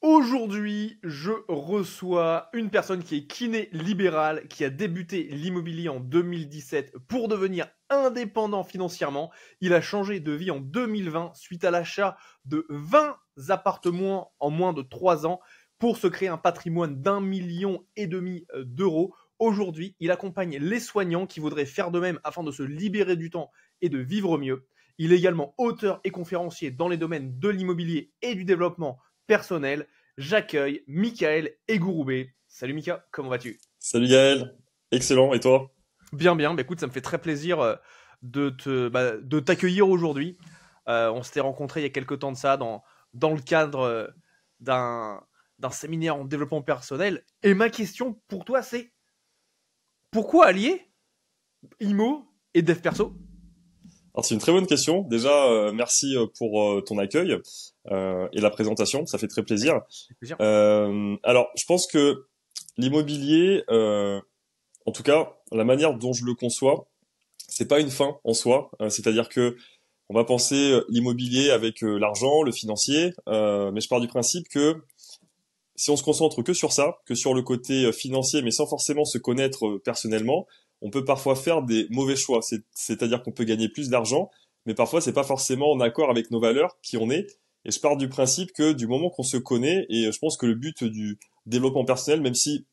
Aujourd'hui, je reçois une personne qui est kiné libéral, qui a débuté l'immobilier en 2017 pour devenir indépendant financièrement. Il a changé de vie en 2020 suite à l'achat de 20 appartements en moins de 3 ans pour se créer un patrimoine d'1,5 million d'euros. Aujourd'hui, il accompagne les soignants qui voudraient faire de même afin de se libérer du temps et de vivre mieux. Il est également auteur et conférencier dans les domaines de l'immobilier et du développement personnel. J'accueille Michael Egouroubet. Salut Mika, comment vas-tu? Salut Gaël, excellent, et toi? Bien, bien. Bah, écoute, ça me fait très plaisir de t'accueillir aujourd'hui. On s'était rencontrés il y a quelques temps de ça dans le cadre d'un, d'un séminaire en développement personnel. Et ma question pour toi, c'est pourquoi allier IMO et Dev Perso? Alors c'est une très bonne question. Déjà, merci pour ton accueil et la présentation, ça fait très plaisir. C'est plaisir. Alors, je pense que l'immobilier, en tout cas, la manière dont je le conçois, c'est pas une fin en soi. C'est-à-dire que on va penser l'immobilier avec l'argent, le financier, mais je pars du principe que si on se concentre que sur ça, que sur le côté financier, mais sans forcément se connaître personnellement, on peut parfois faire des mauvais choix. C'est-à-dire qu'on peut gagner plus d'argent, mais parfois c'est pas forcément en accord avec nos valeurs, qui on est. Et je pars du principe que du moment qu'on se connaît, et je pense que le but du développement personnel, même si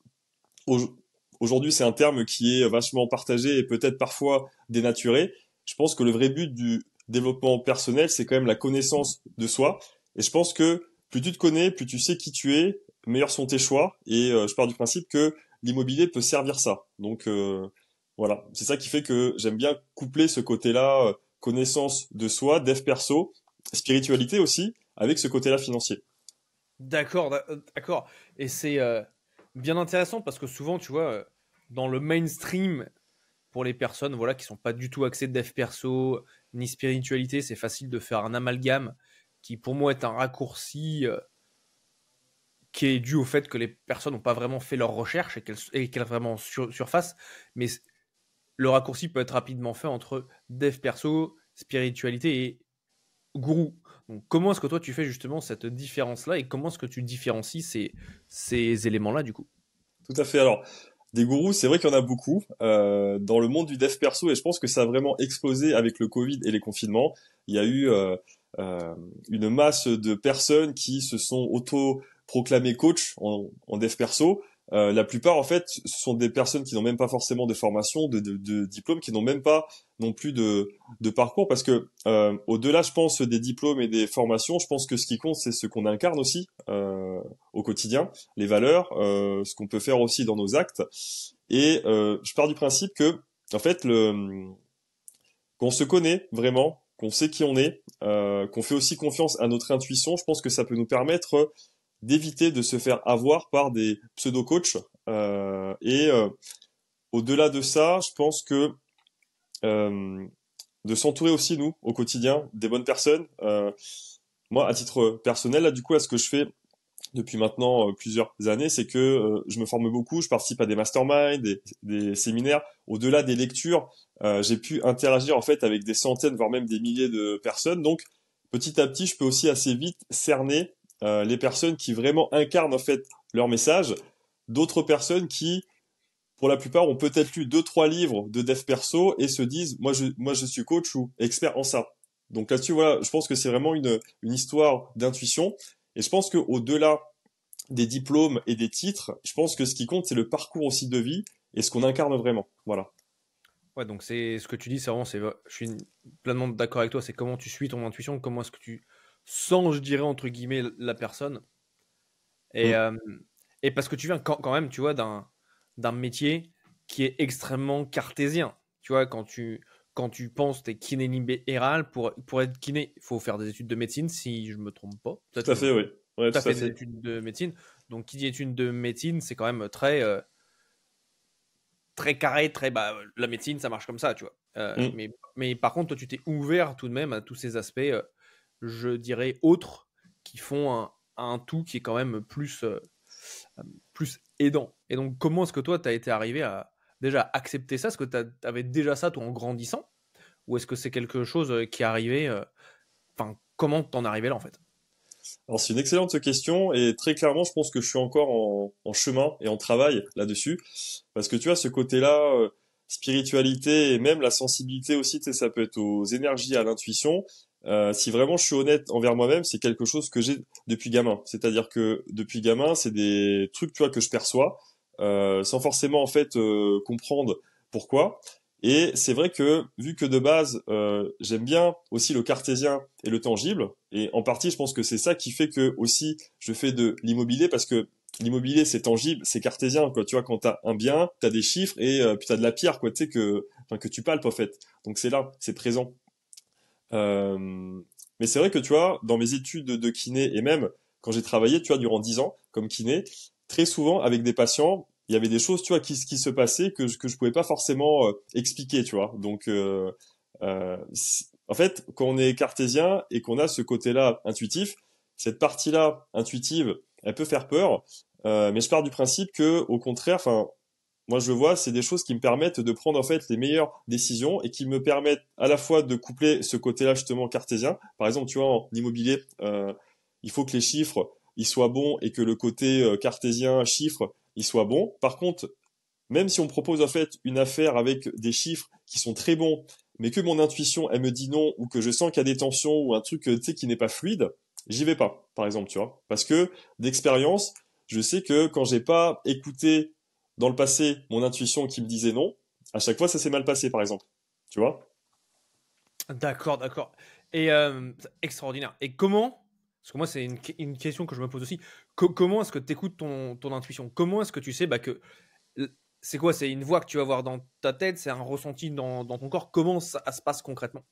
au- aujourd'hui c'est un terme qui est vachement partagé et peut-être parfois dénaturé, je pense que le vrai but du développement personnel, c'est quand même la connaissance de soi. Et je pense que plus tu te connais, plus tu sais qui tu es, meilleurs sont tes choix. Et je pars du principe que l'immobilier peut servir ça. Donc voilà, c'est ça qui fait que j'aime bien coupler ce côté-là, connaissance de soi, dev perso, spiritualité aussi, avec ce côté-là financier. D'accord, d'accord. Et c'est bien intéressant parce que souvent, tu vois, dans le mainstream, pour les personnes voilà, qui sont pas du tout axées dev perso ni spiritualité, c'est facile de faire un amalgame qui pour moi est un raccourci qui est dû au fait que les personnes n'ont pas vraiment fait leurs recherches et qu'elles vraiment surface. Mais le raccourci peut être rapidement fait entre dev perso, spiritualité et gourou. Donc comment est-ce que toi tu fais justement cette différence-là et comment est-ce que tu différencies ces éléments-là du coup? Tout à fait. Alors, des gourous, c'est vrai qu'il y en a beaucoup dans le monde du dev perso et je pense que ça a vraiment explosé avec le Covid et les confinements. Il y a eu une masse de personnes qui se sont auto-proclamées coach en dev perso. La plupart, en fait, ce sont des personnes qui n'ont même pas forcément de formation, de diplôme, qui n'ont même pas non plus de parcours, parce que au-delà, je pense, des diplômes et des formations, je pense que ce qui compte, c'est ce qu'on incarne aussi au quotidien, les valeurs, ce qu'on peut faire aussi dans nos actes. Et je pars du principe que, en fait, qu'on se connaît vraiment, qu'on sait qui on est, qu'on fait aussi confiance à notre intuition, je pense que ça peut nous permettre d'éviter de se faire avoir par des pseudo-coachs. Et au-delà de ça, je pense que euh, de s'entourer aussi, nous, au quotidien, des bonnes personnes. Moi, à titre personnel, là, du coup, là, ce que je fais depuis maintenant plusieurs années, c'est que je me forme beaucoup, je participe à des masterminds, des séminaires. Au-delà des lectures, j'ai pu interagir en fait avec des centaines, voire même des milliers de personnes. Donc, petit à petit, je peux aussi assez vite cerner les personnes qui vraiment incarnent en fait leur message, d'autres personnes qui, pour la plupart, ont peut-être lu deux, trois livres de dev perso et se disent, moi, je suis coach ou expert en ça. Donc là-dessus, voilà, je pense que c'est vraiment une histoire d'intuition. Et je pense que au-delà des diplômes et des titres, je pense que ce qui compte, c'est le parcours aussi de vie et ce qu'on incarne vraiment. Voilà. Ouais, donc c'est ce que tu dis, c'est vraiment, je suis pleinement d'accord avec toi, c'est comment tu suis ton intuition, comment est-ce que tu sens, je dirais, entre guillemets, la personne. Et, Mm. euh, et parce que tu viens quand même, tu vois, d'un métier qui est extrêmement cartésien. Tu vois, quand tu penses, t'es kiné libéral, pour être kiné, il faut faire des études de médecine, si je me trompe pas. Peut-être Tout à que je me fait, oui. trompe. Ouais, Tu as tout à fait des fait. études de médecine. Donc, qui dit études de médecine, c'est quand même très carré, la médecine, ça marche comme ça, tu vois. Mm. Mais par contre, toi, tu t'es ouvert tout de même à tous ces aspects, je dirais, autres, qui font un tout qui est quand même plus aidant. Et donc, comment est-ce que toi, tu as été arrivé à déjà accepter ça? Est-ce que tu avais déjà ça, toi, en grandissant? Ou est-ce que c'est quelque chose qui est arrivé, enfin, comment t'en es arrivé là, en fait? Alors c'est une excellente question et très clairement, je pense que je suis encore en chemin et en travail là-dessus parce que tu vois ce côté-là, spiritualité et même la sensibilité aussi, tu sais, ça peut être aux énergies, à l'intuition. Si vraiment je suis honnête envers moi-même, c'est quelque chose que j'ai depuis gamin. C'est-à-dire que depuis gamin, c'est des trucs, tu vois, que je perçois sans forcément en fait comprendre pourquoi. Et c'est vrai que vu que de base j'aime bien aussi le cartésien et le tangible, et en partie je pense que c'est ça qui fait que aussi je fais de l'immobilier parce que l'immobilier c'est tangible, c'est cartésien quoi. Tu vois quand t'as un bien, t'as des chiffres et puis t'as de la pierre quoi. Tu sais que enfin que tu palpes en fait. Donc c'est là, c'est présent. Euh, mais c'est vrai que tu vois dans mes études de kiné et même quand j'ai travaillé tu vois durant 10 ans comme kiné, très souvent avec des patients il y avait des choses, tu vois, qui se passaient que je pouvais pas forcément expliquer, tu vois. Donc, en fait, quand on est cartésien et qu'on a ce côté-là intuitif, cette partie-là intuitive, elle peut faire peur, mais je pars du principe que, au contraire, enfin, moi je vois, c'est des choses qui me permettent de prendre en fait les meilleures décisions et qui me permettent à la fois de coupler ce côté-là justement cartésien. Par exemple, tu vois, en immobilier, il faut que les chiffres ils soient bons et que le côté cartésien chiffres il soit bon. Par contre, même si on me propose en fait une affaire avec des chiffres qui sont très bons, mais que mon intuition elle me dit non ou que je sens qu'il y a des tensions ou un truc tu sais qui n'est pas fluide, j'y vais pas. Par exemple, tu vois, parce que d'expérience, je sais que quand j'ai pas écouté dans le passé mon intuition qui me disait non, à chaque fois ça s'est mal passé, par exemple. Tu vois? D'accord, d'accord. Et extraordinaire. Et comment, parce que moi c'est une question que je me pose aussi, comment est-ce que tu écoutes ton intuition? Comment est-ce que tu sais bah, que c'est quoi? C'est une voix que tu vas voir dans ta tête, c'est un ressenti dans ton corps. Comment ça se passe concrètement?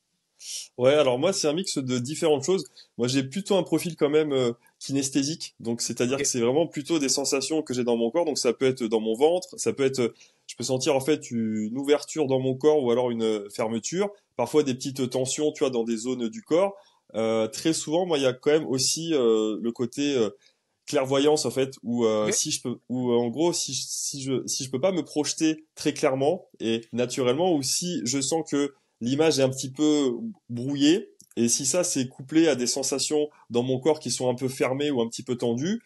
Ouais, alors moi c'est un mix de différentes choses. Moi j'ai plutôt un profil quand même kinesthésique, donc c'est-à-dire Ok. que c'est vraiment plutôt des sensations que j'ai dans mon corps. Donc ça peut être dans mon ventre, ça peut être, je peux sentir en fait une ouverture dans mon corps ou alors une fermeture. Parfois des petites tensions, tu vois, dans des zones du corps. Très souvent, moi il y a quand même aussi le côté clairvoyance en fait, où Ok. si je peux, ou en gros si je peux pas me projeter très clairement et naturellement, ou si je sens que l'image est un petit peu brouillée, et si ça c'est couplé à des sensations dans mon corps qui sont un peu fermées ou un petit peu tendues,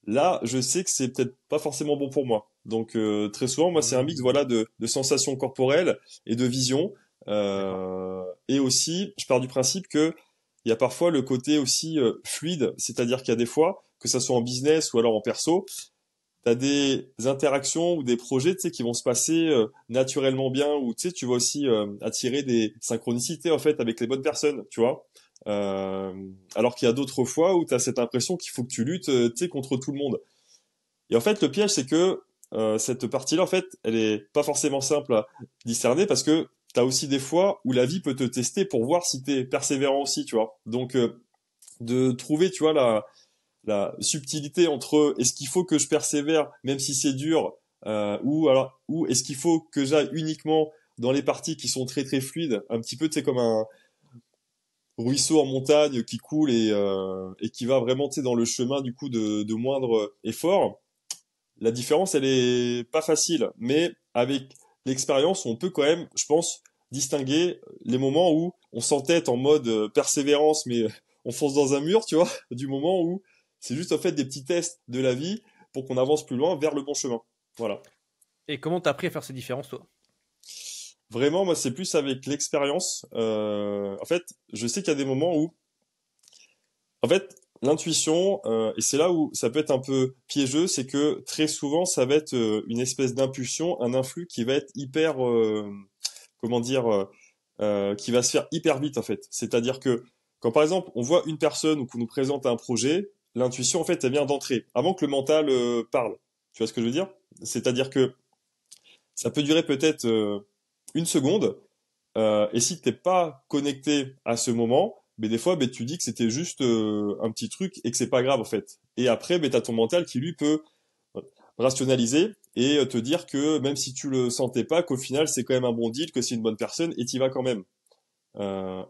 là je sais que c'est peut-être pas forcément bon pour moi. Donc très souvent, moi c'est un mix Hmm. voilà de sensations corporelles et de vision. D'accord. Et aussi, je pars du principe que il y a parfois le côté aussi fluide, c'est-à-dire qu'il y a des fois, que ça soit en business ou alors en perso, tu as des interactions ou des projets, tu sais, qui vont se passer naturellement bien, ou tu sais, tu vas aussi attirer des synchronicités en fait avec les bonnes personnes, tu vois. Euh, alors qu'il y a d'autres fois où tu as cette impression qu'il faut que tu luttes, tu sais, contre tout le monde. Et en fait, le piège, c'est que cette partie-là, en fait, elle est pas forcément simple à discerner parce que tu as aussi des fois où la vie peut te tester pour voir si tu es persévérant aussi, tu vois. Donc, de trouver, tu vois, la subtilité entre est-ce qu'il faut que je persévère même si c'est dur, ou est-ce qu'il faut que j'aille uniquement dans les parties qui sont très très fluides, un petit peu, tu sais, comme un ruisseau en montagne qui coule et qui va vraiment, tu sais, dans le chemin du coup de moindre effort. La différence, elle est pas facile, mais avec l'expérience, on peut quand même, je pense, distinguer les moments où on s'entête en mode persévérance, mais on fonce dans un mur, tu vois, du moment où c'est juste en fait des petits tests de la vie pour qu'on avance plus loin vers le bon chemin. Voilà. Et comment t'as appris à faire ces différences, toi? Vraiment, moi, c'est plus avec l'expérience. En fait, je sais qu'il y a des moments où en fait, l'intuition, et c'est là où ça peut être un peu piégeux, c'est que très souvent, ça va être une espèce d'impulsion, un influx qui va être hyper, comment dire, qui va se faire hyper vite en fait. C'est-à-dire que quand par exemple on voit une personne ou qu'on nous présente un projet, l'intuition en fait elle vient d'entrer, avant que le mental parle. Tu vois ce que je veux dire? C'est-à-dire que ça peut durer peut-être une seconde, et si t'es pas connecté à ce moment, mais des fois, tu dis que c'était juste un petit truc et que c'est pas grave en fait. Et après, t'as ton mental qui lui peut rationaliser et te dire que même si tu le sentais pas, qu'au final c'est quand même un bon deal, que c'est une bonne personne et t'y vas quand même.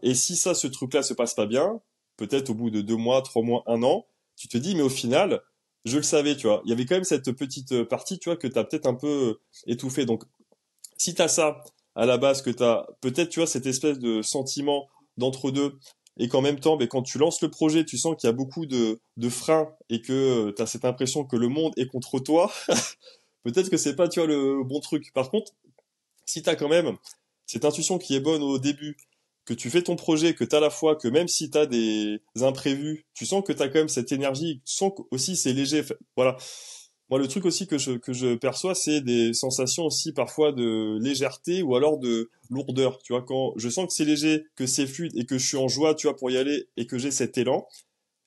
Et si ça, ce truc-là se passe pas bien, peut-être au bout de 2 mois, 3 mois, un an, tu te dis mais au final, je le savais, tu vois. Il y avait quand même cette petite partie, tu vois, que t'as peut-être un peu étouffé. Donc si t'as ça à la base, que t'as peut-être, tu vois, cette espèce de sentiment d'entre-deux, et qu'en même temps, ben, quand tu lances le projet, tu sens qu'il y a beaucoup de freins et que tu as cette impression que le monde est contre toi, peut-être que c'est pas, tu vois, le bon truc. Par contre, si tu as quand même cette intuition qui est bonne au début, que tu fais ton projet, que tu as la foi, que même si tu as des imprévus, tu sens que tu as quand même cette énergie, tu sens que aussi c'est léger. Voilà. Moi, le truc aussi que je perçois, c'est des sensations aussi parfois de légèreté ou alors de lourdeur. Tu vois, quand je sens que c'est léger, que c'est fluide et que je suis en joie, tu vois, pour y aller et que j'ai cet élan,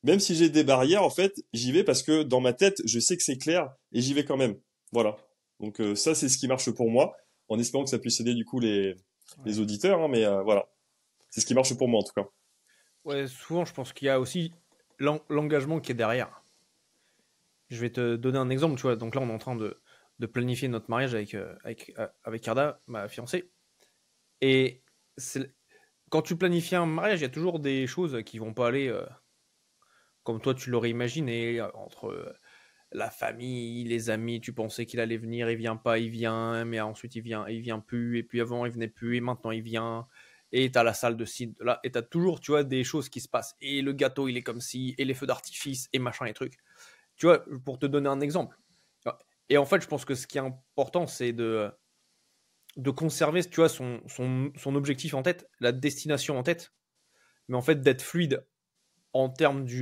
même si j'ai des barrières, en fait, j'y vais parce que dans ma tête, je sais que c'est clair et j'y vais quand même. Voilà. Donc ça, c'est ce qui marche pour moi, en espérant que ça puisse aider du coup les Ouais. auditeurs, hein, mais voilà. C'est ce qui marche pour moi en tout cas. Ouais, souvent, je pense qu'il y a aussi l'engagement qui est derrière. Je vais te donner un exemple, tu vois. Donc là, on est en train de planifier notre mariage avec Carda, ma fiancée. Et c'est- quand tu planifies un mariage, il y a toujours des choses qui vont pas aller comme toi tu l'aurais imaginé, entre la famille, les amis, tu pensais qu'il allait venir, il vient pas, il vient, mais ensuite il vient plus, et puis avant il venait plus, et maintenant il vient, et t'as la salle de site là, et t'as toujours, tu vois, des choses qui se passent, et le gâteau il est comme ci, et les feux d'artifice, et machin et trucs. Tu vois, pour te donner un exemple. Et en fait, je pense que ce qui est important, c'est de conserver, tu vois, son objectif en tête, la destination en tête, mais en fait d'être fluide en termes du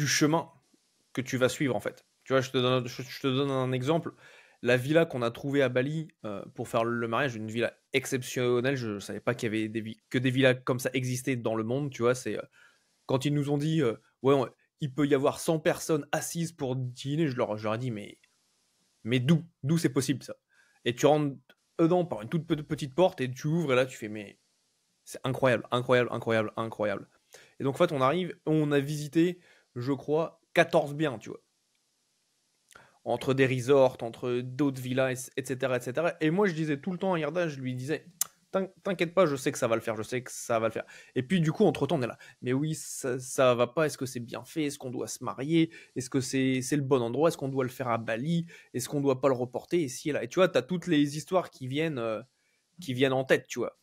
chemin que tu vas suivre en fait. Tu vois, je te donne un exemple. La villa qu'on a trouvée à Bali pour faire le mariage, une villa exceptionnelle. Je ne savais pas qu'il y avait que des villas comme ça existaient dans le monde. Tu vois, c'est quand ils nous ont dit ouais, il peut y avoir 100 personnes assises pour dîner, je leur ai dit mais d'où c'est possible ça. Et tu rentres dedans par une toute petite porte et tu ouvres et là tu fais mais c'est incroyable, incroyable, incroyable, incroyable. Et donc en fait on arrive, on a visité, je crois, 14 biens, tu vois, entre des resorts, entre d'autres villas, etc., etc. Et moi, je disais tout le temps à Yarda, je lui disais, t'inquiète pas, je sais que ça va le faire, je sais que ça va le faire. Et puis, du coup, entre-temps, on est là, mais oui, ça va pas, est-ce que c'est bien fait, est-ce qu'on doit se marier, est-ce que c'est le bon endroit, est-ce qu'on doit le faire à Bali, est-ce qu'on doit pas le reporter, ici et là. Et tu vois, t'as toutes les histoires qui viennent en tête, tu vois,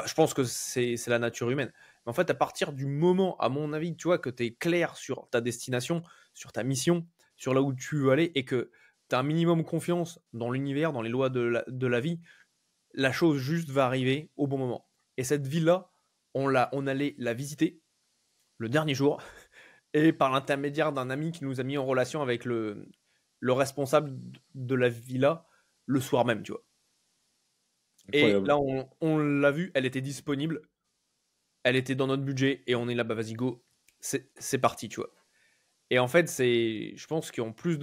je pense que c'est la nature humaine. Mais en fait, à partir du moment, à mon avis, tu vois, que tu es clair sur ta destination, sur ta mission, sur là où tu veux aller, et que tu as un minimum confiance dans l'univers, dans les lois de la vie, la chose juste va arriver au bon moment. Et cette ville-là, on allait la visiter le dernier jour, et par l'intermédiaire d'un ami qui nous a mis en relation avec le responsable de la villa le soir même, tu vois. Et Incroyable. là, on l'a vu, elle était disponible, elle était dans notre budget et on est là, bah vas-y, go, c'est parti, tu vois. Et en fait, je pense qu'en plus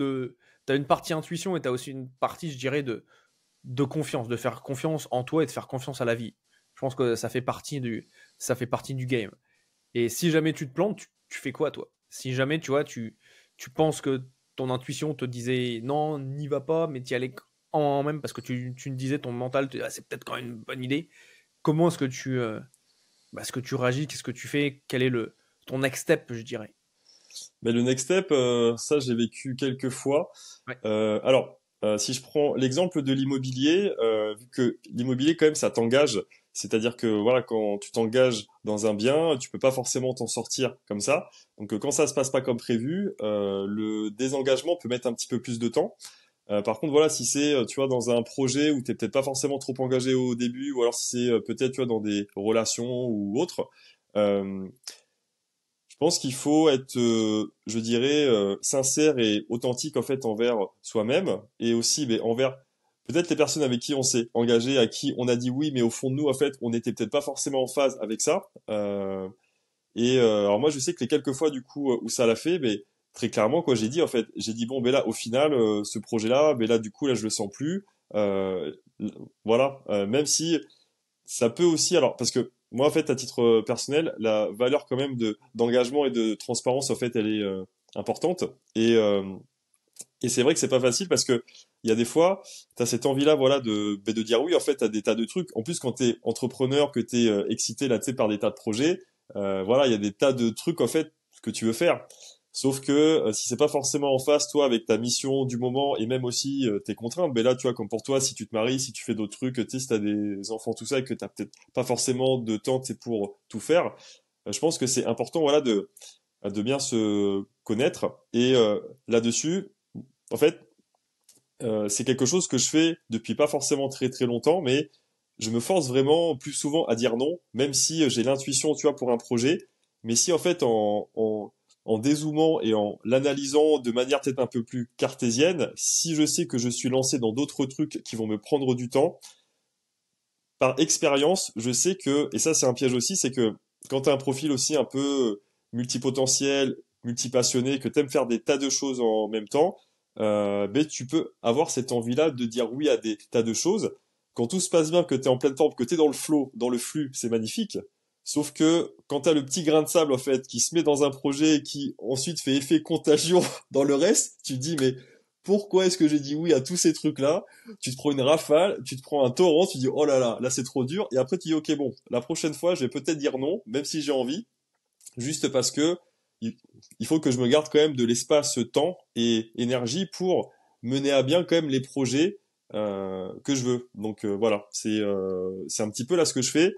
t'as une partie intuition et t'as aussi une partie, je dirais, de confiance, de faire confiance en toi et de faire confiance à la vie. Je pense que ça fait partie du game. Et si jamais tu te plantes, tu fais quoi, toi? Si jamais, tu vois, tu penses que ton intuition te disait non, n'y va pas, mais t'y allais en même parce que tu me disais, ton mental, ah, c'est peut-être quand même une bonne idée. Comment est-ce que tu réagis? Qu'est-ce que tu fais? Quel est ton next step, je dirais? Mais le next step, ça j'ai vécu quelques fois. Ouais. Alors, si je prends l'exemple de l'immobilier, vu que l'immobilier quand même ça t'engage, c'est-à-dire que voilà quand tu t'engages dans un bien, tu peux pas forcément t'en sortir comme ça. Donc quand ça se passe pas comme prévu, le désengagement peut mettre un petit peu plus de temps. Par contre voilà si c'est tu vois dans un projet où t'es peut-être pas forcément trop engagé au début, ou alors si c'est peut-être tu vois dans des relations ou autres. euh, je pense qu'il faut être, je dirais, sincère et authentique en fait envers soi-même et aussi ben, envers peut-être les personnes avec qui on s'est engagé, à qui on a dit oui, mais au fond de nous en fait on n'était peut-être pas forcément en phase avec ça. Alors moi je sais que les quelques fois du coup où ça l'a fait, ben très clairement quoi j'ai dit en fait, j'ai dit bon ben là au final ce projet-là, ben là du coup là je le sens plus. Euh, voilà, même si ça peut aussi, alors, parce que moi, en fait, à titre personnel, la valeur quand même d'engagement et de transparence, en fait, elle est importante. Et c'est vrai que c'est pas facile parce que il y a des fois, tu as cette envie-là, voilà, de dire oui, en fait, t'as des tas de trucs. En plus, quand t'es entrepreneur, que t'es excité, là, tu sais, par des tas de projets, voilà, il y a des tas de trucs, en fait, que tu veux faire. Sauf que si c'est pas forcément en phase, toi, avec ta mission du moment et même aussi tes contraintes, ben là, tu vois, comme pour toi, si tu te maries, si tu fais d'autres trucs, tu sais, si t'as des enfants, tout ça, et que t'as peut-être pas forcément de temps, tu sais, pour tout faire, je pense que c'est important, voilà, de bien se connaître. Et là-dessus, en fait, c'est quelque chose que je fais depuis pas forcément très très longtemps, mais je me force vraiment plus souvent à dire non, même si j'ai l'intuition, tu vois, pour un projet. Mais si en fait, en dézoomant et en l'analysant de manière peut-être un peu plus cartésienne, si je sais que je suis lancé dans d'autres trucs qui vont me prendre du temps, par expérience, je sais que, et ça c'est un piège aussi, c'est que quand tu as un profil aussi un peu multipotentiel, multipassionné, que tu aimes faire des tas de choses en même temps, ben, tu peux avoir cette envie-là de dire oui à des tas de choses. Quand tout se passe bien, que tu es en pleine forme, que tu es dans le flow, dans le flux, c'est magnifique. Sauf que quand tu as le petit grain de sable en fait qui se met dans un projet et qui ensuite fait effet contagion dans le reste, tu te dis mais pourquoi est-ce que j'ai dit oui à tous ces trucs-là? Tu te prends une rafale, tu te prends un torrent, tu dis oh là c'est trop dur, et après tu dis ok bon, la prochaine fois je vais peut-être dire non, même si j'ai envie, juste parce que il, il faut que je me garde quand même de l'espace, temps et énergie pour mener à bien quand même les projets que je veux. Donc voilà, c'est un petit peu là ce que je fais.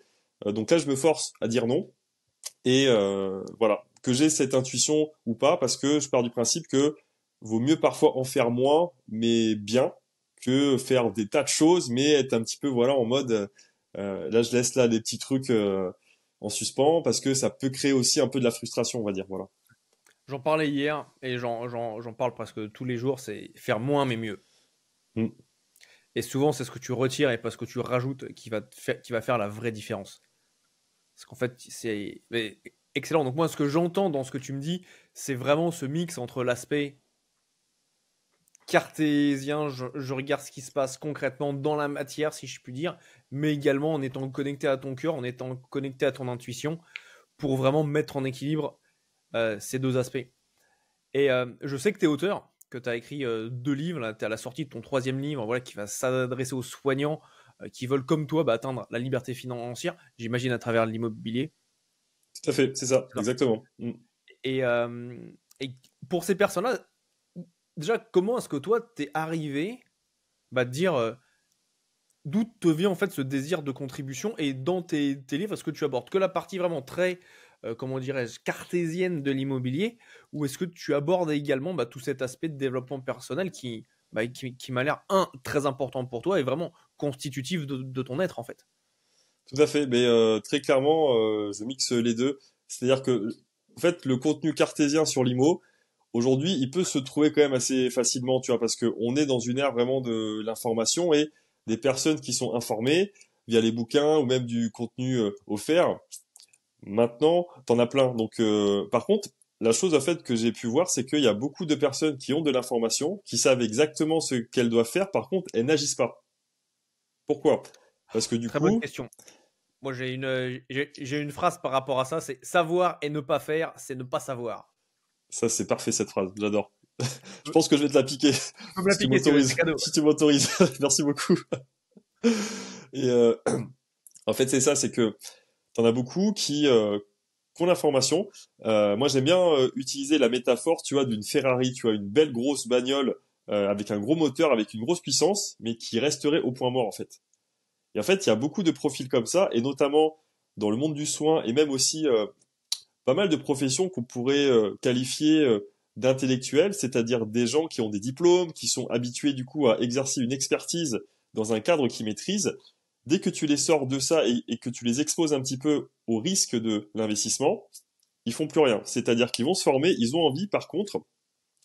Donc là je me force à dire non et voilà que j'ai cette intuition ou pas parce que je pars du principe que vaut mieux parfois en faire moins mais bien que faire des tas de choses mais être un petit peu voilà en mode là je laisse là des petits trucs en suspens parce que ça peut créer aussi un peu de la frustration on va dire voilà. J'en parlais hier et j'en parle presque tous les jours, c'est faire moins mais mieux. Mm. Et souvent, c'est ce que tu retires et pas ce que tu rajoutes qui va faire la vraie différence. Parce qu'en fait, c'est excellent. Donc moi, ce que j'entends dans ce que tu me dis, c'est vraiment ce mix entre l'aspect cartésien, je regarde ce qui se passe concrètement dans la matière, si je puis dire, mais également en étant connecté à ton cœur, en étant connecté à ton intuition, pour vraiment mettre en équilibre ces deux aspects. Et je sais que tu es auteur, que tu as écrit 2 livres, tu es à la sortie de ton 3e livre, voilà, qui va s'adresser aux soignants qui veulent, comme toi, atteindre la liberté financière, j'imagine à travers l'immobilier. Tout à fait, c'est ça, exactement. Mm. Et, et pour ces personnes-là, déjà, comment est-ce que toi, t'es arrivé à te dire d'où te vient en fait ce désir de contribution et dans tes livres, est-ce que tu abordes que la partie vraiment très, comment dirais-je, cartésienne de l'immobilier ou est-ce que tu abordes également tout cet aspect de développement personnel qui m'a l'air, très important pour toi et vraiment constitutif de ton être en fait. Tout à fait, mais très clairement, je mixe les deux. C'est-à-dire que, en fait, le contenu cartésien sur l'IMO, aujourd'hui, il peut se trouver quand même assez facilement, tu vois, parce que on est dans une ère vraiment de l'information et des personnes qui sont informées via les bouquins ou même du contenu offert. Maintenant, t'en as plein. Donc, par contre, la chose en fait que j'ai pu voir, c'est qu'il y a beaucoup de personnes qui ont de l'information, qui savent exactement ce qu'elles doivent faire. Par contre, elles n'agissent pas. Pourquoi? Parce que du Très bonne coup, question. Moi, j'ai une phrase par rapport à ça, c'est savoir et ne pas faire, c'est ne pas savoir. ça c'est parfait cette phrase, j'adore. Je Tu pense que je vais te la piquer peux me si tu l'appliquer si tu veux, c'est m'autorises. cadeau. Si tu m'autorises, merci beaucoup. Et en fait, c'est ça, c'est que t'en as beaucoup qui ont l'information. Moi, j'aime bien utiliser la métaphore, tu vois, d'une Ferrari, tu vois, une belle grosse bagnole avec un gros moteur, avec une grosse puissance, mais qui resterait au point mort en fait. Et en fait, il y a beaucoup de profils comme ça, et notamment dans le monde du soin, et même aussi pas mal de professions qu'on pourrait qualifier d'intellectuels, c'est-à-dire des gens qui ont des diplômes, qui sont habitués du coup à exercer une expertise dans un cadre qu'ils maîtrisent. Dès que tu les sors de ça et que tu les exposes un petit peu au risque de l'investissement, ils font plus rien. C'est-à-dire qu'ils vont se former, ils ont envie, par contre,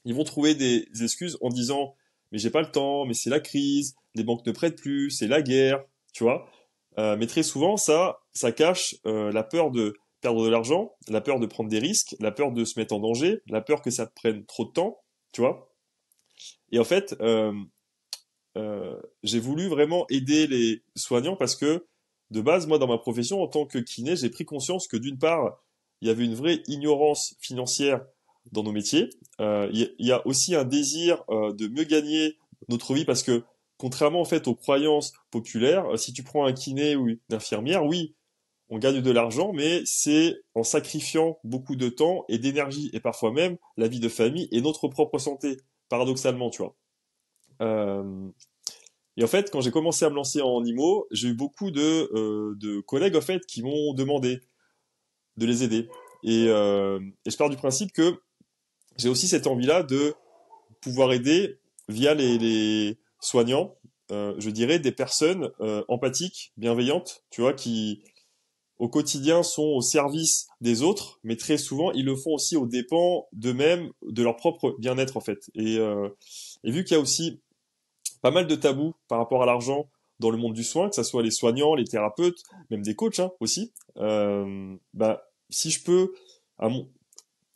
ils vont trouver des excuses en disant mais j'ai pas le temps, mais c'est la crise, les banques ne prêtent plus, c'est la guerre, tu vois. Mais très souvent, ça cache la peur de perdre de l'argent, la peur de prendre des risques, la peur de se mettre en danger, la peur que ça prenne trop de temps, tu vois. Et en fait, j'ai voulu vraiment aider les soignants parce que de base, moi, dans ma profession en tant que kiné, j'ai pris conscience que d'une part, il y avait une vraie ignorance financière dans nos métiers. Il y a aussi un désir de mieux gagner notre vie parce que contrairement en fait aux croyances populaires, si tu prends un kiné ou une infirmière, oui, on gagne de l'argent, mais c'est en sacrifiant beaucoup de temps et d'énergie, et parfois même la vie de famille et notre propre santé, paradoxalement, tu vois. Euh, et en fait, quand j'ai commencé à me lancer en IMO, j'ai eu beaucoup de collègues en fait qui m'ont demandé de les aider. Et je pars du principe que j'ai aussi cette envie-là de pouvoir aider via les soignants, je dirais des personnes empathiques, bienveillantes, tu vois, qui au quotidien sont au service des autres, mais très souvent ils le font aussi aux dépens d'eux-mêmes, de leur propre bien-être en fait. Et vu qu'il y a aussi pas mal de tabous par rapport à l'argent dans le monde du soin, que ce soit les soignants, les thérapeutes, même des coachs hein, aussi, bah, si je peux, à mon,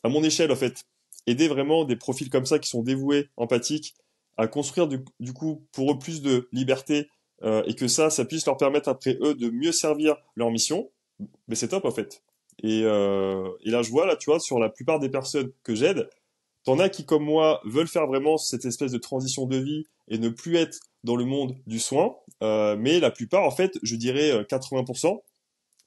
à mon échelle en fait, aider vraiment des profils comme ça qui sont dévoués, empathiques, à construire du coup pour eux plus de liberté et que ça puisse leur permettre après eux de mieux servir leur mission, mais c'est top en fait. Et là je vois là, tu vois, sur la plupart des personnes que j'aide, t'en as qui, comme moi, veulent faire vraiment cette espèce de transition de vie et ne plus être dans le monde du soin. Mais la plupart, en fait, je dirais 80%,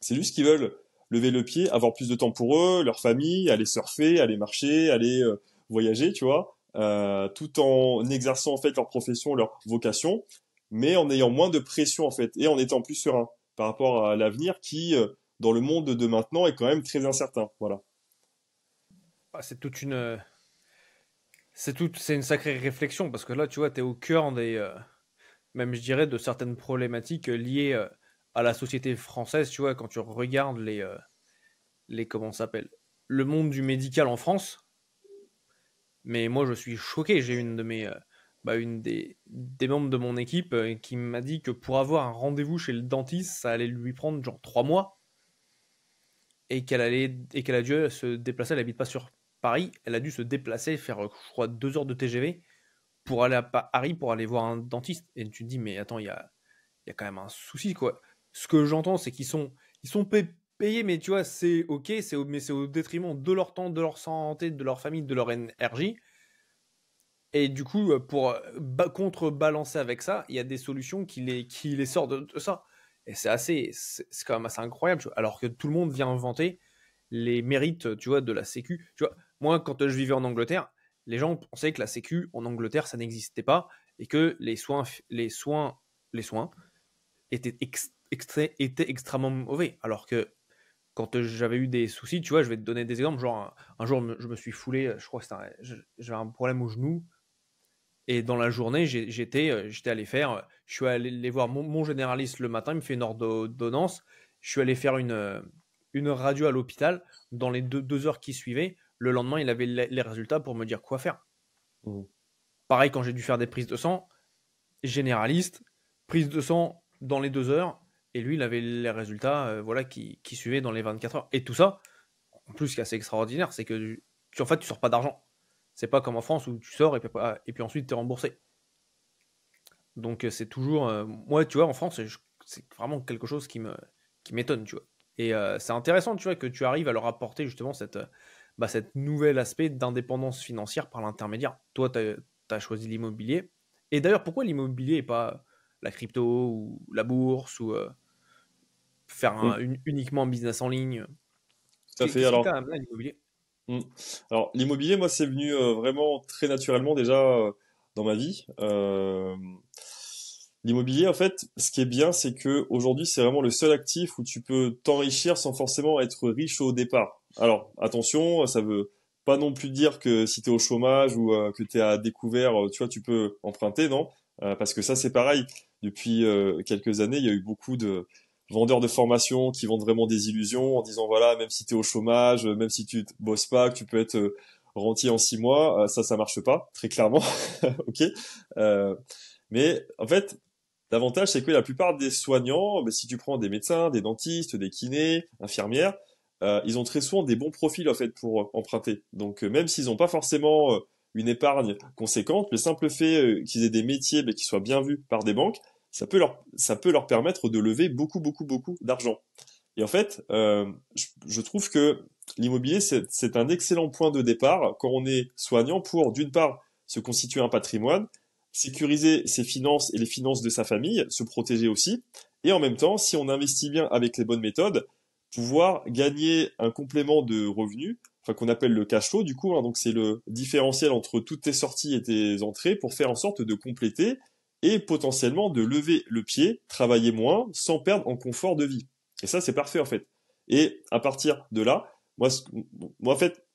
c'est juste qu'ils veulent lever le pied, avoir plus de temps pour eux, leur famille, aller surfer, aller marcher, aller voyager, tu vois, tout en exerçant en fait leur profession, leur vocation, mais en ayant moins de pression en fait et en étant plus serein par rapport à l'avenir qui, dans le monde de maintenant, est quand même très incertain. Voilà. Ah, c'est une sacrée réflexion parce que là, tu vois, t'es au cœur même je dirais, de certaines problématiques liées à la société française. Tu vois, quand tu regardes comment ça s'appelle, le monde du médical en France. Mais moi, je suis choqué. J'ai une des membres de mon équipe qui m'a dit que pour avoir un rendez-vous chez le dentiste, ça allait lui prendre genre 3 mois et qu'elle a dû se déplacer. Elle habite pas sur Paris. Elle a dû se déplacer, faire, je crois, 2 heures de TGV pour aller à Paris pour aller voir un dentiste. Et tu te dis, mais attends, il y a quand même un souci, quoi. Ce que j'entends, c'est ils sont payés, mais tu vois, c'est ok, mais c'est au détriment de leur temps, de leur santé, de leur famille, de leur énergie. Et du coup, pour contrebalancer avec ça, il y a des solutions qui les sortent de ça. Et c'est quand même assez incroyable, tu vois. Alors que tout le monde vient inventer les mérites, tu vois, de la Sécu. Tu vois, moi, quand je vivais en Angleterre, les gens pensaient que la Sécu en Angleterre, ça n'existait pas et que les soins étaient extrêmement mauvais. Alors que quand j'avais eu des soucis, tu vois, je vais te donner des exemples. Genre, un jour, je me suis foulé, je crois que j'avais un problème au genou et dans la journée, j'étais allé faire, je suis allé voir mon généraliste le matin, il me fait une ordonnance. Je suis allé faire une radio à l'hôpital. Dans les 2 heures qui suivaient, le lendemain, il avait les résultats pour me dire quoi faire. Mhm. Pareil, quand j'ai dû faire des prises de sang, généraliste, prise de sang dans les 2 heures, et lui, il avait les résultats voilà, qui suivaient dans les 24 heures. Et tout ça, en plus, ce qui est assez extraordinaire, c'est que en fait, tu sors pas d'argent. C'est pas comme en France où tu sors et puis ensuite tu es remboursé. Donc c'est toujours. Moi, tu vois, en France, c'est vraiment quelque chose qui m'étonne, tu vois. Et c'est intéressant, tu vois, que tu arrives à leur apporter justement cette nouvel aspect d'indépendance financière par l'intermédiaire. Toi, tu as choisi l'immobilier. Et d'ailleurs, pourquoi l'immobilier et pas la crypto ou la bourse ou faire Mhm. uniquement un business en ligne? Tout à fait. Qu'est-ce qui t'a amené à l'immobilier? Mm. Alors, l'immobilier, moi, c'est venu vraiment très naturellement déjà dans ma vie. L'immobilier, en fait, ce qui est bien, c'est que aujourd'hui, c'est vraiment le seul actif où tu peux t'enrichir sans forcément être riche au départ. Alors, attention, ça veut pas non plus dire que si tu es au chômage ou que tu es à découvert, tu vois, tu peux emprunter, non? Parce que ça, c'est pareil. Depuis quelques années, il y a eu beaucoup de vendeurs de formation qui vendent vraiment des illusions en disant, voilà, même si tu es au chômage, même si tu bosses pas, que tu peux être rentier en 6 mois, ça marche pas, très clairement. Ok? Euh, mais en fait, l'avantage, c'est que la plupart des soignants, si tu prends des médecins, des dentistes, des kinés, infirmières, ils ont très souvent des bons profils en fait pour emprunter. Donc même s'ils n'ont pas forcément une épargne conséquente, le simple fait qu'ils aient des métiers qui soient bien vus par des banques, ça peut leur permettre de lever beaucoup, beaucoup, beaucoup d'argent. Et en fait, je trouve que l'immobilier, c'est un excellent point de départ quand on est soignant pour, d'une part, se constituer un patrimoine, sécuriser ses finances et les finances de sa famille, se protéger aussi, et en même temps, si on investit bien avec les bonnes méthodes, pouvoir gagner un complément de revenus, enfin qu'on appelle le cash flow du coup, hein, donc c'est le différentiel entre toutes tes sorties et tes entrées pour faire en sorte de compléter et potentiellement de lever le pied, travailler moins sans perdre en confort de vie. Et ça c'est parfait en fait. Et à partir de là, moi en fait,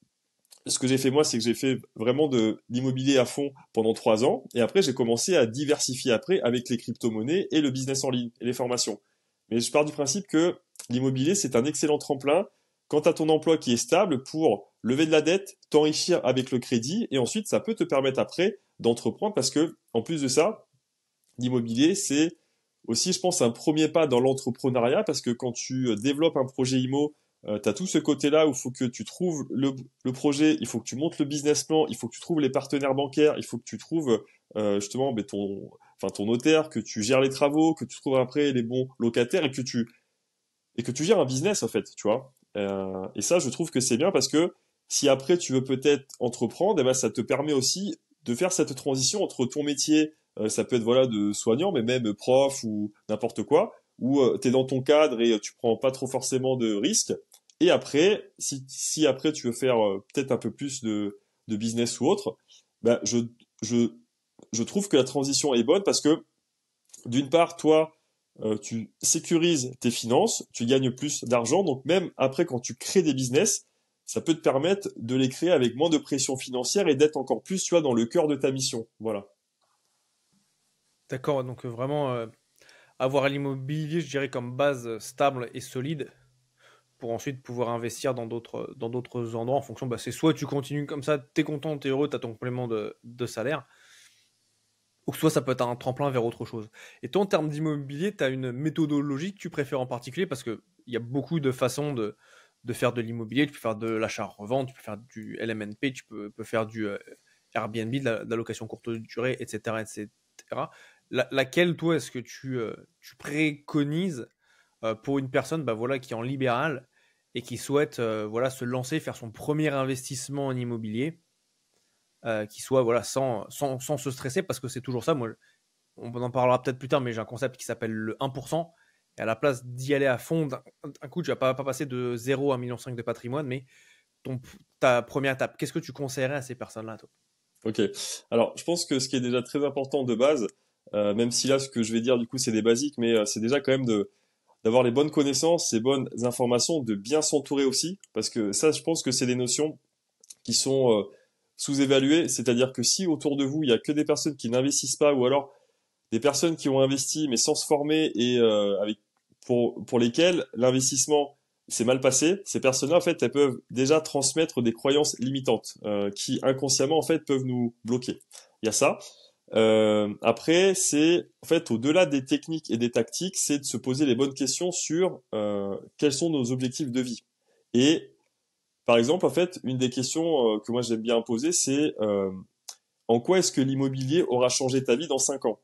ce que j'ai fait moi, c'est que j'ai fait vraiment de l'immobilier à fond pendant 3 ans, et après j'ai commencé à diversifier après avec les crypto-monnaies et le business en ligne et les formations. Mais je pars du principe que l'immobilier c'est un excellent tremplin quand tu as ton emploi qui est stable pour lever de la dette, t'enrichir avec le crédit, et ensuite ça peut te permettre après d'entreprendre parce que en plus de ça, l'immobilier c'est aussi, je pense, un premier pas dans l'entrepreneuriat parce que quand tu développes un projet IMO, tu as tout ce côté-là où il faut que tu trouves le projet, il faut que tu montes le business plan, il faut que tu trouves les partenaires bancaires, il faut que tu trouves justement ben, ton notaire, que tu gères les travaux, que tu trouves après les bons locataires et que tu gères un business en fait, tu vois. Et ça, je trouve que c'est bien parce que si après tu veux peut-être entreprendre, eh ben, ça te permet aussi de faire cette transition entre ton métier, ça peut être voilà de soignant, mais même prof ou n'importe quoi, où tu es dans ton cadre et tu prends pas trop forcément de risques. Et après, si après tu veux faire peut-être un peu plus de business ou autre, ben je, je trouve que la transition est bonne parce que d'une part, toi, tu sécurises tes finances, tu gagnes plus d'argent, donc même après, quand tu crées des business, ça peut te permettre de les créer avec moins de pression financière et d'être encore plus, tu vois, dans le cœur de ta mission. Voilà. D'accord, donc vraiment avoir l'immobilier, je dirais, comme base stable et solide pour ensuite pouvoir investir dans d'autres endroits en fonction, bah, c'est soit tu continues comme ça, t'es content, t'es heureux, t'as ton complément de salaire, ou soit ça peut être un tremplin vers autre chose. Et toi, en termes d'immobilier, t'as une méthodologie que tu préfères en particulier parce qu'il y a beaucoup de façons de faire de l'immobilier. Tu peux faire de l'achat-revente, tu peux faire du LMNP, peux faire du Airbnb, de la location courte durée, etc. etc. Laquelle, toi, est-ce que tu préconises pour une personne bah, voilà, qui est en libéral et qui souhaite voilà, se lancer, faire son premier investissement en immobilier, qui soit voilà, sans se stresser, parce que c'est toujours ça. Moi, on en parlera peut-être plus tard, mais j'ai un concept qui s'appelle le 1%. Et à la place d'y aller à fond, d'un coup, tu vas pas passer de 0 à 1,5 million de patrimoine, mais ta première étape, qu'est-ce que tu conseillerais à ces personnes-là, toi? Ok. Alors, je pense que ce qui est déjà très important de base, même si là, ce que je vais dire, du coup, c'est des basiques, mais c'est déjà quand même d'avoir les bonnes connaissances, les bonnes informations, de bien s'entourer aussi, parce que ça, je pense que c'est des notions qui sont sous-évaluées. C'est-à-dire que si autour de vous, il y a que des personnes qui n'investissent pas, ou alors des personnes qui ont investi mais sans se former et pour lesquelles l'investissement s'est mal passé, ces personnes-là en fait elles peuvent déjà transmettre des croyances limitantes qui inconsciemment en fait peuvent nous bloquer. Il y a ça. Après c'est en fait au-delà des techniques et des tactiques, c'est de se poser les bonnes questions sur quels sont nos objectifs de vie. Et par exemple en fait une des questions que moi j'aime bien poser c'est en quoi est-ce que l'immobilier aura changé ta vie dans 5 ans?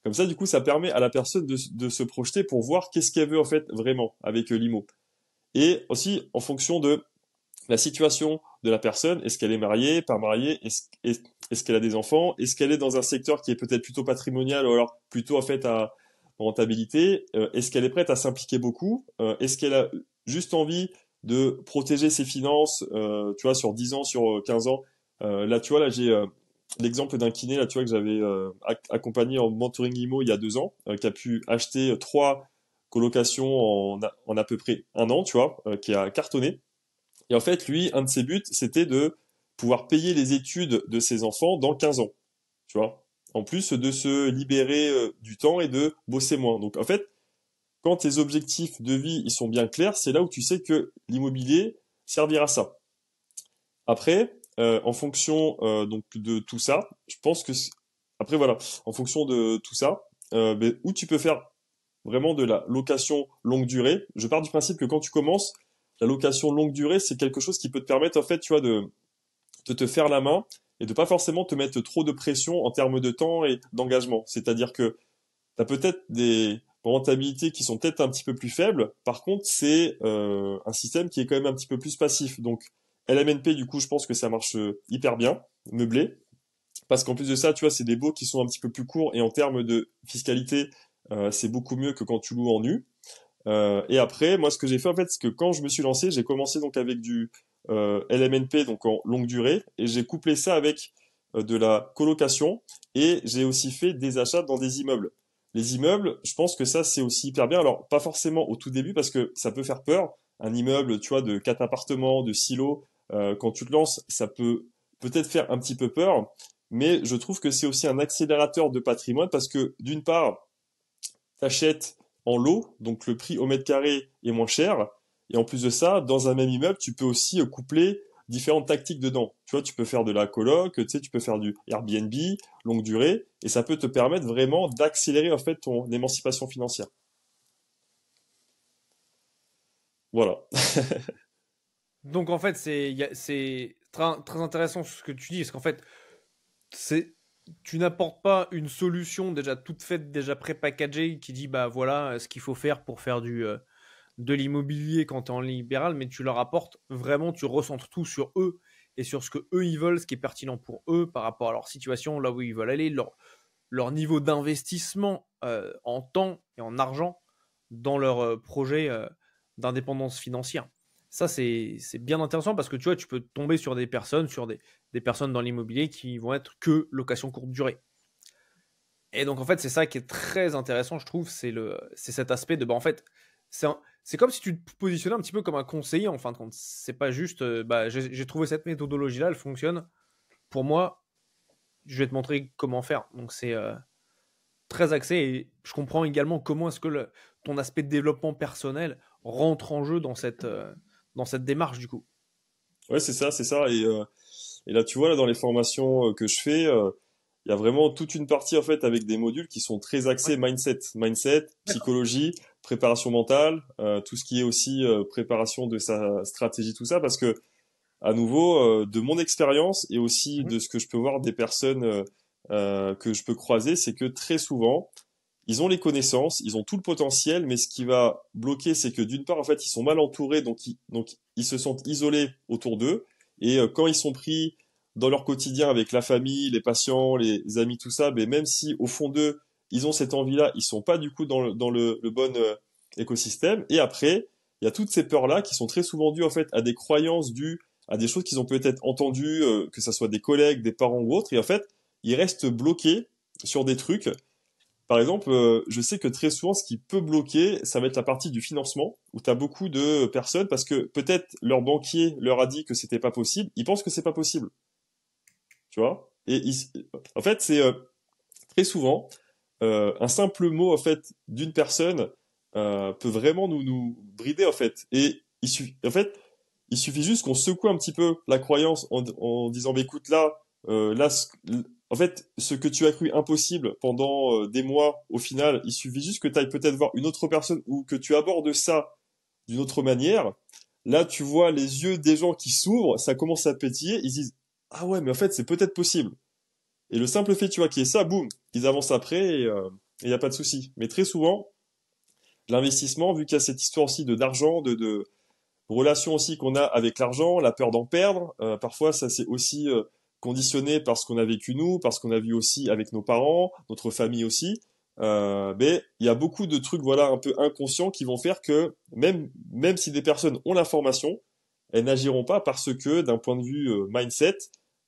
Comme ça, du coup, ça permet à la personne de se projeter pour voir qu'est-ce qu'elle veut en fait vraiment avec l'IMO. Et aussi en fonction de la situation de la personne, est-ce qu'elle est mariée, pas mariée, est-ce qu'elle a des enfants, est-ce qu'elle est dans un secteur qui est peut-être plutôt patrimonial ou alors plutôt en fait à rentabilité, est-ce qu'elle est prête à s'impliquer beaucoup, est-ce qu'elle a juste envie de protéger ses finances, tu vois, sur 10 ans, sur 15 ans. Là, tu vois, là, j'ai l'exemple d'un kiné là, tu vois, que j'avais accompagné en mentoring IMO il y a 2 ans, qui a pu acheter 3 colocations en à peu près un an, tu vois, qui a cartonné. Et en fait, lui, un de ses buts, c'était de pouvoir payer les études de ses enfants dans 15 ans, tu vois. En plus de se libérer du temps et de bosser moins. Donc en fait, quand tes objectifs de vie ils sont bien clairs, c'est là où tu sais que l'immobilier servira à ça. Après, en fonction donc de tout ça, je pense que après voilà, en fonction de tout ça, ben, où tu peux faire vraiment de la location longue durée. Je pars du principe que quand tu commences, la location longue durée, c'est quelque chose qui peut te permettre en fait, tu vois, de te faire la main et de pas forcément te mettre trop de pression en termes de temps et d'engagement. C'est-à-dire que tu as peut-être des rentabilités qui sont peut-être un petit peu plus faibles. Par contre, c'est un système qui est quand même un petit peu plus passif. Donc, LMNP, du coup, je pense que ça marche hyper bien, meublé. Parce qu'en plus de ça, tu vois, c'est des baux qui sont un petit peu plus courts et en termes de fiscalité, c'est beaucoup mieux que quand tu loues en nu. Et après, moi, ce que j'ai fait en fait, c'est que quand je me suis lancé, j'ai commencé donc avec du LMNP, donc en longue durée, et j'ai couplé ça avec de la colocation, et j'ai aussi fait des achats dans des immeubles. Les immeubles, je pense que ça, c'est aussi hyper bien. Alors, pas forcément au tout début, parce que ça peut faire peur. Un immeuble, tu vois, de 4 appartements, de silos, quand tu te lances, ça peut peut-être faire un petit peu peur, mais je trouve que c'est aussi un accélérateur de patrimoine, parce que d'une part, t'achètes en lot, donc le prix au mètre carré est moins cher. Et en plus de ça, dans un même immeuble, tu peux aussi coupler différentes tactiques dedans. Tu vois, tu peux faire de la coloc, tu sais, tu peux faire du Airbnb, longue durée, et ça peut te permettre vraiment d'accélérer en fait ton émancipation financière. Voilà. Donc en fait, c'est très, très intéressant ce que tu dis, parce qu'en fait, c'est tu n'apportes pas une solution déjà toute faite, déjà pré-packagée, qui dit bah voilà ce qu'il faut faire pour faire de l'immobilier quand tu es en libéral, mais tu leur apportes vraiment, tu recentres tout sur eux et sur ce que eux ils veulent, ce qui est pertinent pour eux par rapport à leur situation, là où ils veulent aller, leur niveau d'investissement en temps et en argent dans leur projet d'indépendance financière. Ça, c'est bien intéressant parce que tu vois, tu peux tomber sur des personnes, des personnes dans l'immobilier qui vont être que location courte durée. Et donc, en fait, c'est ça qui est très intéressant, je trouve, c'est cet aspect de, bah, en fait, c'est comme si tu te positionnais un petit peu comme un conseiller, en fin de compte. C'est pas juste, bah, j'ai trouvé cette méthodologie-là, elle fonctionne. Pour moi, je vais te montrer comment faire. Donc, c'est très axé et je comprends également comment est-ce que ton aspect de développement personnel rentre en jeu dans cette démarche, du coup. Ouais, c'est ça, c'est ça. Et là, tu vois, là, dans les formations que je fais, il y a vraiment toute une partie, en fait, avec des modules qui sont très Ouais, axés mindset. Mindset, d'accord. psychologie, préparation mentale, tout ce qui est aussi préparation de sa stratégie, tout ça, parce que, à nouveau, de mon expérience et aussi Mhm. de ce que je peux voir des personnes que je peux croiser, c'est que très souvent, ils ont les connaissances, ils ont tout le potentiel, mais ce qui va bloquer, c'est que d'une part, en fait, ils sont mal entourés, donc ils se sentent isolés autour d'eux. Et quand ils sont pris dans leur quotidien avec la famille, les patients, les amis, tout ça, mais même si au fond d'eux, ils ont cette envie-là, ils sont pas du coup dans le bon écosystème. Et après, il y a toutes ces peurs-là qui sont très souvent dues en fait à des croyances dues à des choses qu'ils ont peut-être entendues, que ça soit des collègues, des parents ou autres. Et en fait, ils restent bloqués sur des trucs par exemple, je sais que très souvent, ce qui peut bloquer, ça va être la partie du financement, où tu as beaucoup de personnes, parce que peut-être leur banquier leur a dit que c'était pas possible, ils pensent que c'est pas possible, tu vois. En fait, c'est très souvent un simple mot en fait d'une personne peut vraiment nous brider en fait. Et en fait, il suffit juste qu'on secoue un petit peu la croyance en disant, bah, écoute là, en fait, ce que tu as cru impossible pendant des mois, au final, il suffit juste que tu ailles peut-être voir une autre personne ou que tu abordes ça d'une autre manière. Là, tu vois les yeux des gens qui s'ouvrent, ça commence à pétiller, ils se disent, ah ouais, mais en fait, c'est peut-être possible. Et le simple fait, tu vois, qu'il y ait ça, boum, ils avancent après et il n'y a pas de souci. Mais très souvent, l'investissement, vu qu'il y a cette histoire aussi de d'argent, de relation aussi qu'on a avec l'argent, la peur d'en perdre. Parfois, ça c'est aussi conditionné par ce qu'on a vécu nous, par ce qu'on a vu aussi avec nos parents, notre famille aussi. Mais il y a beaucoup de trucs, voilà, un peu inconscients qui vont faire que même si des personnes ont l'information, elles n'agiront pas parce que d'un point de vue mindset,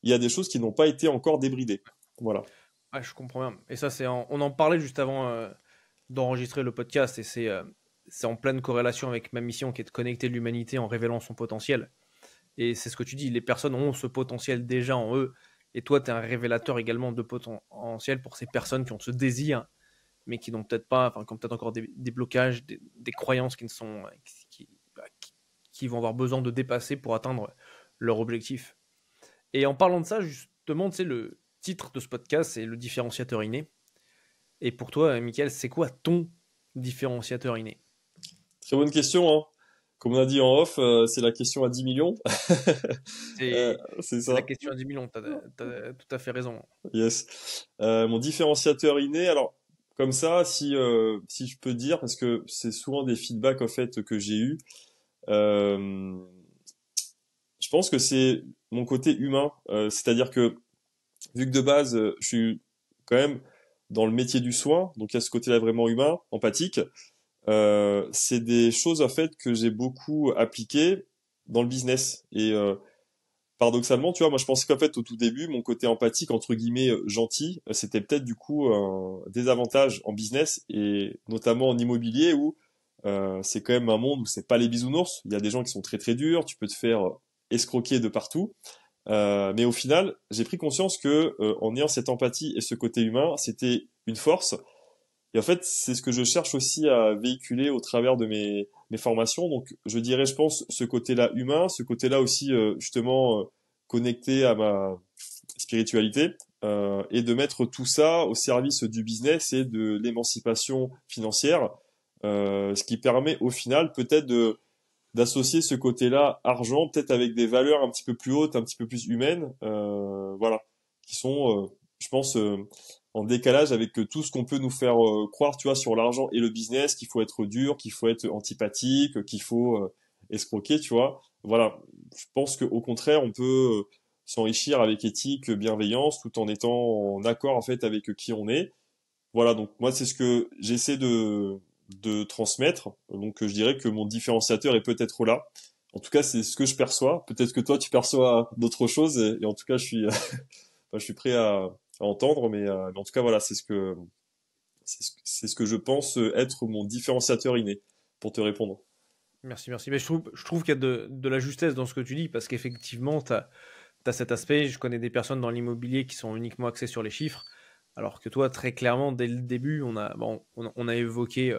il y a des choses qui n'ont pas été encore débridées. Voilà. Ouais, je comprends bien. Et ça, on en parlait juste avant d'enregistrer le podcast et c'est en pleine corrélation avec ma mission qui est de connecter l'humanité en révélant son potentiel. Et c'est ce que tu dis, les personnes ont ce potentiel déjà en eux. Et toi, tu es un révélateur également de potentiel pour ces personnes qui ont ce désir, mais qui n'ont peut-être pas, enfin, qui ont peut-être encore des blocages, des croyances qui ne sont, bah, qui vont avoir besoin de dépasser pour atteindre leur objectif. Et en parlant de ça, justement, tu sais, le titre de ce podcast, c'est le différenciateur inné. Et pour toi, Michael, c'est quoi ton différenciateur inné? Très bonne question, hein. Comme on a dit en off, c'est la question à 10 millions. C'est C'est la ça. question à 10 millions, t'as tout à fait raison. Yes. Mon différenciateur inné, alors comme ça, si je peux dire, parce que c'est souvent des feedbacks en fait que j'ai eu, euh, je pense que c'est mon côté humain. C'est-à-dire que vu que de base, je suis quand même dans le métier du soin, donc il y a ce côté-là vraiment humain, empathique. c'est des choses en fait que j'ai beaucoup appliquées dans le business. Et paradoxalement, tu vois, moi je pensais qu'en fait au tout début, mon côté empathique, entre guillemets gentil, c'était peut-être du coup un désavantage en business et notamment en immobilier où c'est quand même un monde où c'est pas les bisounours. Il y a des gens qui sont très très durs, tu peux te faire escroquer de partout. Mais au final, j'ai pris conscience que en ayant cette empathie et ce côté humain, c'était une force. Et en fait, c'est ce que je cherche aussi à véhiculer au travers de mes formations. Donc, je dirais, je pense, ce côté-là humain, ce côté-là aussi justement connecté à ma spiritualité, et de mettre tout ça au service du business et de l'émancipation financière, ce qui permet au final peut-être de d'associer ce côté-là argent, peut-être avec des valeurs un petit peu plus hautes, un petit peu plus humaines, voilà, qui sont, je pense, en décalage avec tout ce qu'on peut nous faire croire, tu vois, sur l'argent et le business, qu'il faut être dur, qu'il faut être antipathique, qu'il faut escroquer, tu vois. Voilà, je pense qu'au contraire, on peut s'enrichir avec éthique, bienveillance, tout en étant en accord en fait avec qui on est. Voilà, donc moi c'est ce que j'essaie de transmettre. Donc je dirais que mon différenciateur est peut-être là. En tout cas, c'est ce que je perçois. Peut-être que toi tu perçois d'autres choses et en tout cas je suis enfin, je suis prêt à entendre, mais en tout cas voilà, c'est ce que je pense être mon différenciateur inné pour te répondre. Merci, merci. Mais je trouve qu'il y a de la justesse dans ce que tu dis, parce qu'effectivement, tu as cet aspect. Je connais des personnes dans l'immobilier qui sont uniquement axées sur les chiffres, alors que toi, très clairement, dès le début, on a évoqué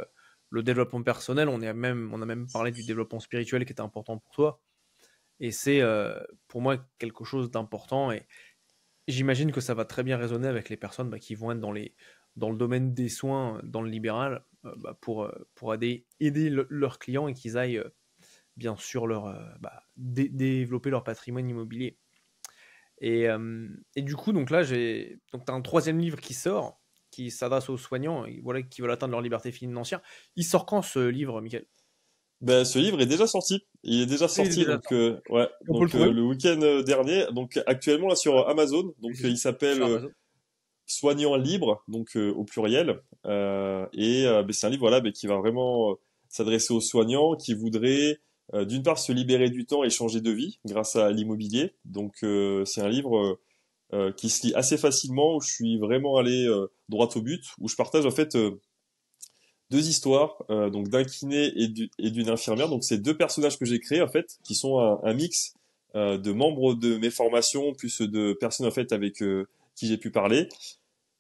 le développement personnel, on a même parlé du développement spirituel qui était important pour toi. Et c'est pour moi quelque chose d'important. Et j'imagine que ça va très bien résonner avec les personnes qui vont être dans le domaine des soins, dans le libéral, pour aider leurs clients et qu'ils aillent bien sûr développer leur patrimoine immobilier. Et du coup, donc là, tu as un troisième livre qui sort, qui s'adresse aux soignants voilà, qui veulent atteindre leur liberté financière. Il sort quand ce livre, Michael? Ben, ce livre est déjà sorti. Il est déjà Il est sorti déjà donc sorti. ouais, On peut le donc trouver où? le week-end dernier. Donc actuellement là sur Amazon. Donc il s'appelle Sur Amazon. Soignant libre, donc au pluriel. Et ben, c'est un livre voilà, ben, qui va vraiment s'adresser aux soignants qui voudraient d'une part se libérer du temps et changer de vie grâce à l'immobilier. Donc c'est un livre qui se lit assez facilement, où je suis vraiment allé droit au but, où je partage en fait deux histoires, donc d'un kiné et d'une infirmière. Donc c'est deux personnages que j'ai créés en fait, qui sont un mix de membres de mes formations plus de personnes en fait avec qui j'ai pu parler.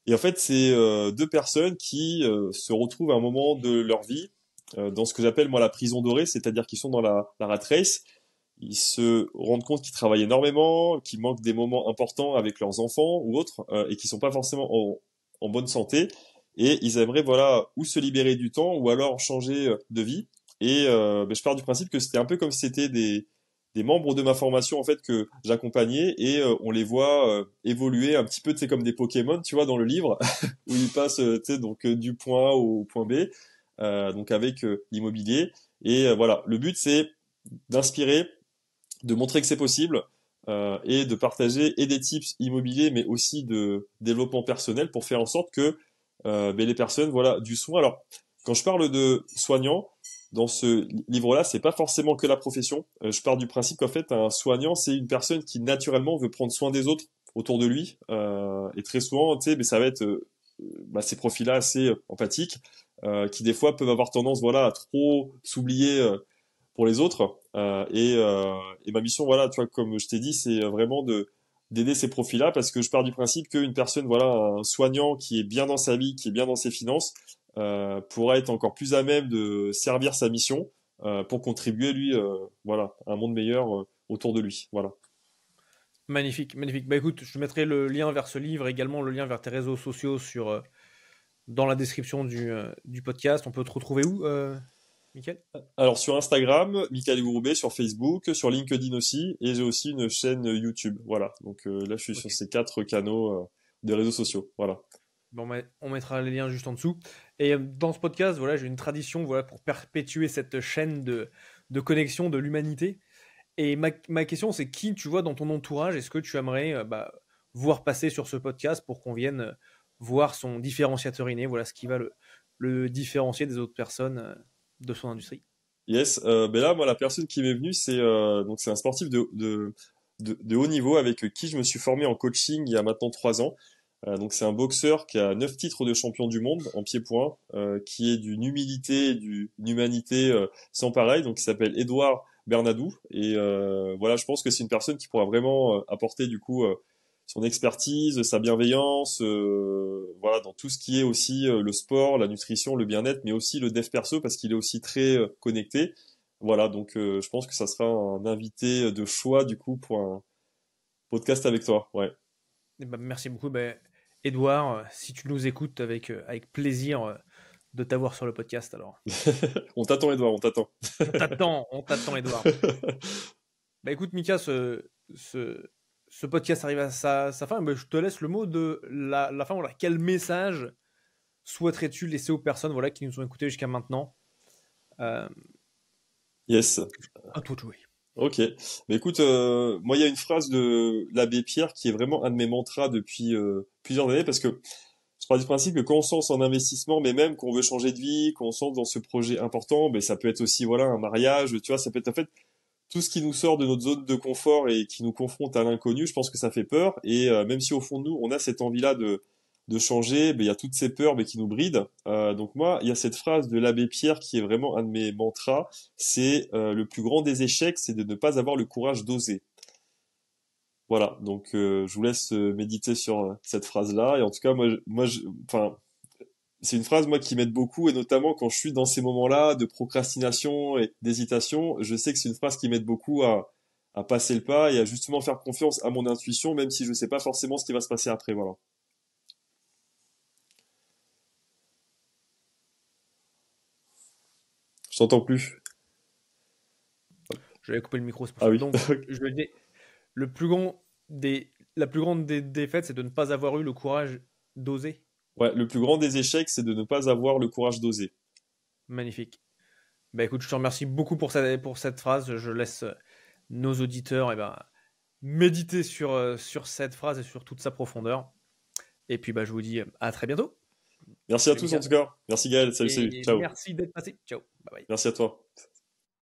Et en fait, c'est deux personnes qui se retrouvent à un moment de leur vie dans ce que j'appelle moi la prison dorée, c'est-à-dire qu'ils sont dans la rat race. Ils se rendent compte qu'ils travaillent énormément, qu'ils manquent des moments importants avec leurs enfants ou autres, et qu'ils sont pas forcément en bonne santé. Et ils aimeraient voilà ou se libérer du temps ou alors changer de vie. Et ben, je pars du principe que c'était un peu comme si c'était des membres de ma formation en fait que j'accompagnais et on les voit évoluer un petit peu, tu sais, comme des Pokémon, tu vois, dans le livre où ils passent, tu sais, donc du point A au point B, donc avec l'immobilier. Et voilà, le but c'est d'inspirer, de montrer que c'est possible et de partager et des tips immobiliers, mais aussi de développement personnel pour faire en sorte que ben, les personnes, voilà, du soin. Alors, quand je parle de soignant, dans ce livre-là, c'est pas forcément que la profession. Je pars du principe qu'en fait, un soignant, c'est une personne qui naturellement veut prendre soin des autres autour de lui. Et très souvent, tu sais, mais ça va être bah, ces profils-là assez empathiques, qui des fois peuvent avoir tendance, voilà, à trop s'oublier pour les autres. Et ma mission, voilà, tu vois, comme je t'ai dit, c'est vraiment de d'aider ces profils-là parce que je pars du principe qu'une personne, voilà, un soignant qui est bien dans sa vie, qui est bien dans ses finances, pourra être encore plus à même de servir sa mission pour contribuer, lui, voilà, à un monde meilleur autour de lui. Voilà. Magnifique, magnifique. Bah écoute, je mettrai le lien vers ce livre, également le lien vers tes réseaux sociaux dans la description du podcast. On peut te retrouver où, Michael? Alors sur Instagram, Michael Gouroubet, sur Facebook, sur LinkedIn aussi, et j'ai aussi une chaîne YouTube. Voilà. Donc là, je suis Ok. sur ces quatre canaux de réseaux sociaux. Voilà. Bon, on mettra les liens juste en dessous. Et dans ce podcast, voilà, j'ai une tradition voilà, pour perpétuer cette chaîne de connexion de l'humanité. Et ma question, c'est qui, tu vois, dans ton entourage, est-ce que tu aimerais voir passer sur ce podcast pour qu'on vienne voir son différenciateur inné, voilà ce qui va le différencier des autres personnes. de son industrie. Yes, ben là, moi, la personne qui m'est venue, donc c'est un sportif de haut niveau avec qui je me suis formé en coaching il y a maintenant 3 ans. Donc c'est un boxeur qui a 9 titres de champion du monde en pied-point, qui est d'une humilité, d'une humanité sans pareil. Donc il s'appelle Edouard Bernadou. Et voilà, je pense que c'est une personne qui pourra vraiment apporter du coup son expertise, sa bienveillance, voilà, dans tout ce qui est aussi le sport, la nutrition, le bien-être, mais aussi le dev perso parce qu'il est aussi très connecté. Voilà, donc je pense que ça sera un invité de choix du coup pour un podcast avec toi. Ouais. Eh ben, merci beaucoup. Ben, Edouard, si tu nous écoutes avec plaisir de t'avoir sur le podcast, alors. On t'attend, Edouard, on t'attend. On t'attend, Edouard. Bah écoute, Mika, ce podcast arrive à sa fin. Ben, je te laisse le mot de la fin. Voilà. Quel message souhaiterais-tu laisser aux personnes voilà, qui nous ont écoutés jusqu'à maintenant? Yes. À toi de jouer. Ok. Mais écoute, moi, il y a une phrase de l'abbé Pierre qui est vraiment un de mes mantras depuis plusieurs années parce que je pars du principe que quand on se lance en investissement, mais même qu'on veut changer de vie, qu'on se lance dans ce projet important, ben ça peut être aussi voilà un mariage, tu vois, ça peut être en fait tout ce qui nous sort de notre zone de confort et qui nous confronte à l'inconnu. Je pense que ça fait peur et même si au fond de nous on a cette envie-là de changer, ben il y a toutes ces peurs mais qui nous brident. Donc moi, il y a cette phrase de l'abbé Pierre qui est vraiment un de mes mantras, c'est le plus grand des échecs, c'est de ne pas avoir le courage d'oser. Voilà, donc je vous laisse méditer sur cette phrase-là. Et en tout cas, enfin, c'est une phrase moi qui m'aide beaucoup et notamment quand je suis dans ces moments-là de procrastination et d'hésitation, je sais que c'est une phrase qui m'aide beaucoup à passer le pas et à justement faire confiance à mon intuition, même si je sais pas forcément ce qui va se passer après. Voilà. Je t'entends plus. Je vais couper le micro, c'est pour Ah ça. oui. Donc, je le dis, la plus grande des défaites, c'est de ne pas avoir eu le courage d'oser. Ouais, le plus grand des échecs, c'est de ne pas avoir le courage d'oser. Magnifique. Bah écoute, je te remercie beaucoup pour cette phrase. Je laisse nos auditeurs méditer sur cette phrase et sur toute sa profondeur. Et puis je vous dis à très bientôt. Merci à Salut tous en Mika. tout cas. Merci Gaël. Salut, salut. Et Ciao. merci d'être passé. Ciao. Bye bye. Merci à toi.